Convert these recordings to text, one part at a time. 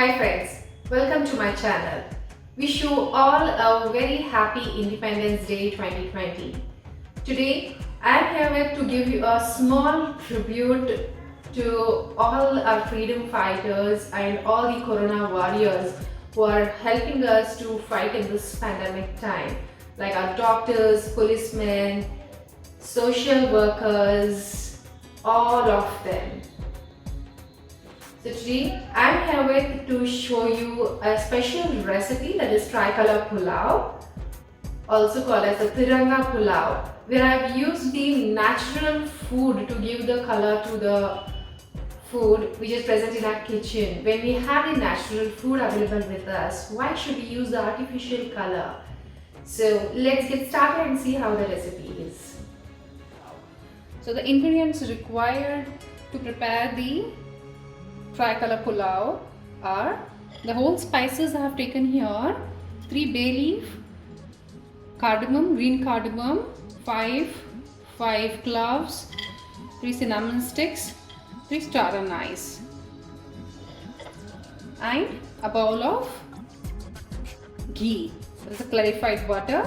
Hi friends, welcome to my channel. Wish you all a very happy Independence Day 2020. Today I am here to give you a small tribute to all our freedom fighters and all the corona warriors who are helping us to fight in this pandemic time, like our doctors, policemen, social workers, all of them. So today I am here with to show you a special recipe, that is Tricolour Pulao, also called as the Tiranga Pulao, where I have used the natural food to give the color to the food which is present in our kitchen. When we have the natural food available with us, why should we use the artificial color? So let's get started and see how the recipe is. So the ingredients required to prepare the Tricolour Pulao are the whole spices I have taken here: 3 bay leaf, cardamom, green cardamom, 5 cloves, 3 cinnamon sticks, 3 star anise, and a bowl of ghee. This is a clarified butter,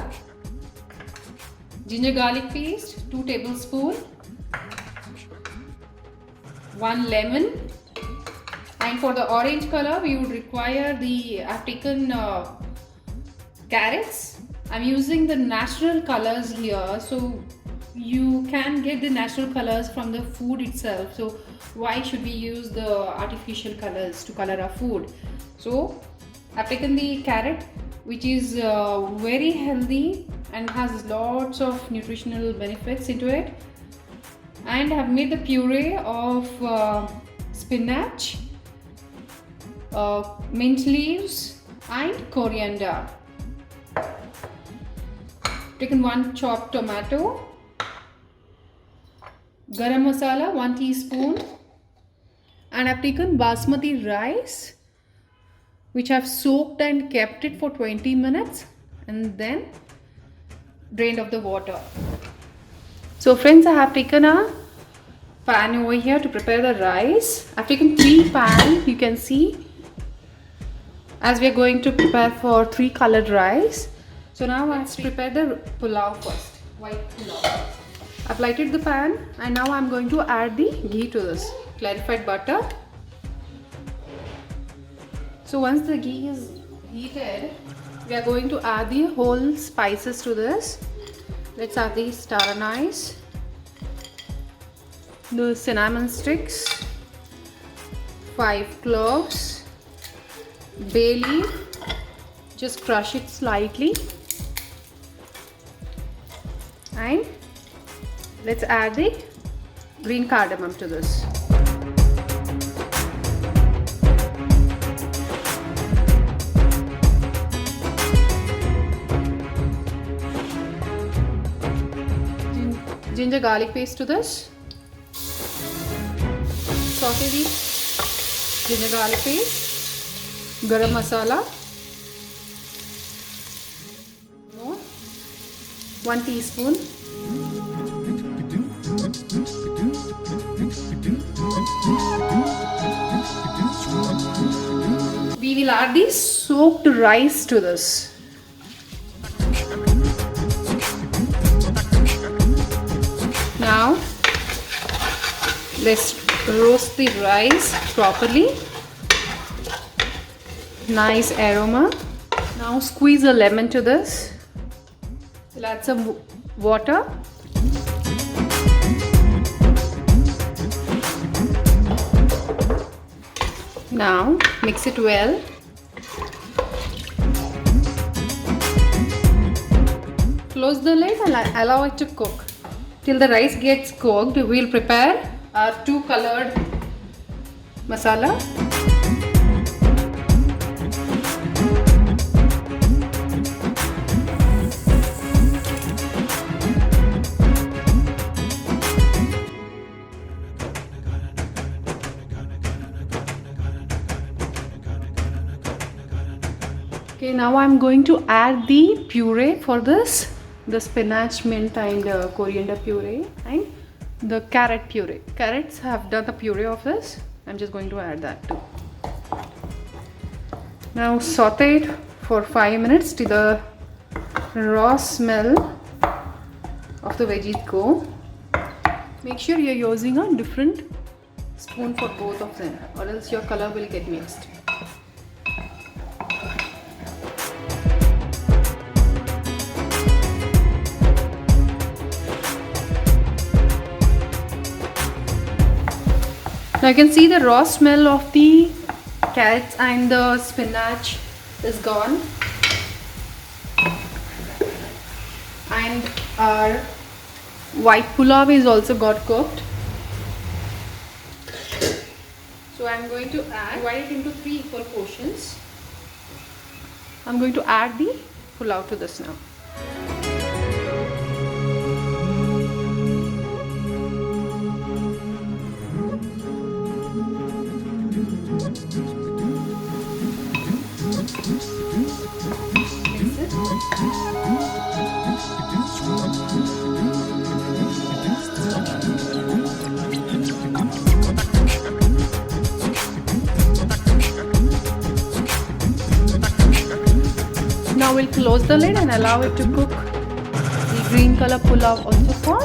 ginger garlic paste 2 tablespoons, 1 lemon. And for the orange color, we would require I've taken carrots. I'm using the natural colors here, so you can get the natural colors from the food itself. So why should we use the artificial colors to color our food? So I've taken the carrot, which is very healthy and has lots of nutritional benefits into it. And I've made the puree of spinach, mint leaves and coriander. Taken 1 chopped tomato, garam masala 1 teaspoon, and I've taken basmati rice, which I've soaked and kept it for 20 minutes and then drained off the water. So friends, I have taken a pan over here to prepare the rice. I've taken 3 pans, you can see, as we are going to prepare for 3 colored rice. So now let's prepare the pulao first, white pulao. I've lighted the pan and now I'm going to add the ghee to this, clarified butter. So once the ghee is heated, we are going to add the whole spices to this. Let's add the star anise, the cinnamon sticks, 5 cloves, bay leaf, just crush it slightly, and let's add the green cardamom to this. Ginger garlic paste to this. Saute the ginger garlic paste, garam masala, 1 teaspoon, we will add the soaked rice to this. Now let's roast the rice properly. Nice aroma. Now squeeze a lemon to this. We'll add some water. Now mix it well. Close the lid and allow it to cook. Till the rice gets cooked, we will prepare our 2 colored masala. Okay, now I'm going to add the puree for this, the spinach, mint and coriander puree, and the carrot puree. Carrots have done the puree of this. I'm just going to add that too. Now saute it for 5 minutes till the raw smell of the veggies go. Make sure you're using a different spoon for both of them, or else your color will get mixed. Now you can see the raw smell of the carrots and the spinach is gone, and our white pulav is also got cooked. So I'm going to divide it into 3 equal portions. I'm going to add the pulav to this now. Mix it. Now we'll close the lid and allow it to cook the green color pulav also for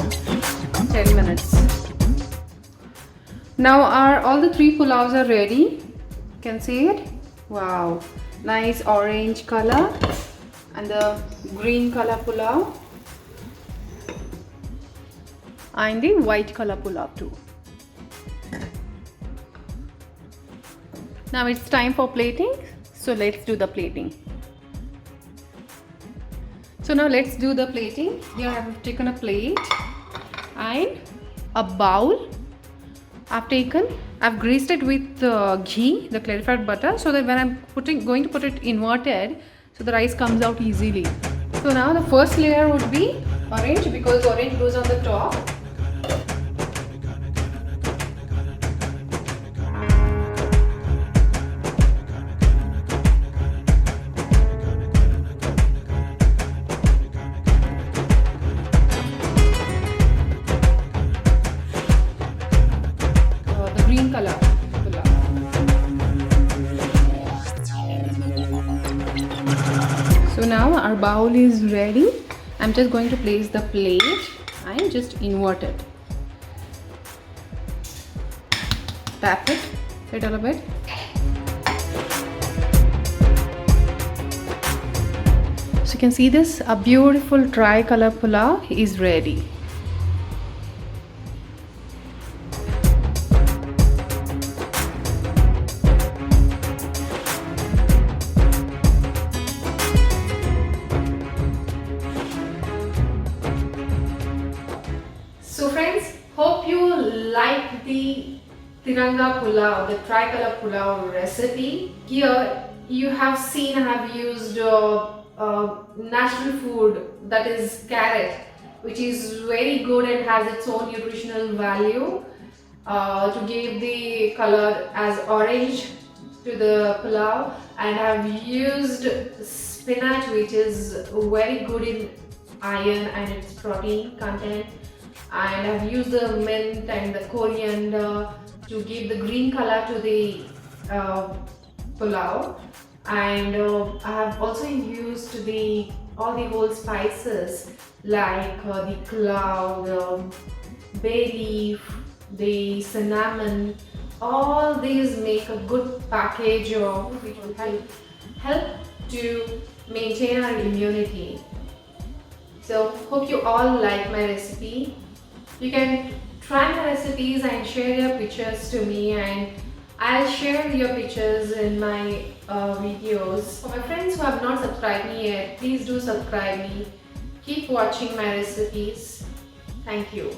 10 minutes. Now all the 3 pulavs are ready. You can see it. Wow, nice orange color and the green color pulav and the white color pulav too. Now it's time for plating. So let's do the plating. So now let's do the plating. Here I have taken a plate and a bowl. I've greased it with ghee, the clarified butter, so that when I'm going to put it inverted, so the rice comes out easily. So now the first layer would be orange, because orange goes on the top. Green color pulav. So now our bowl is ready. I'm just going to place the plate and just invert it. Tap it a little bit. So you can see this, a beautiful tricolor pulav is ready. So friends, hope you like the tiranga pulao, the tricolor pulao recipe. Here you have seen I have used natural food, that is carrot, which is very good and has its own nutritional value to give the color as orange to the pulao. And I have used spinach, which is very good in iron and its protein content. And I've used the mint and the coriander to give the green color to the pulao. And I have also used all the whole spices like the clove, the bay leaf, the cinnamon. All these make a good package of which will help to maintain our immunity. So hope you all like my recipe. You can try my recipes and share your pictures to me, and I'll share your pictures in my videos. For my friends who have not subscribed me yet, please do subscribe me. Keep watching my recipes. Thank you.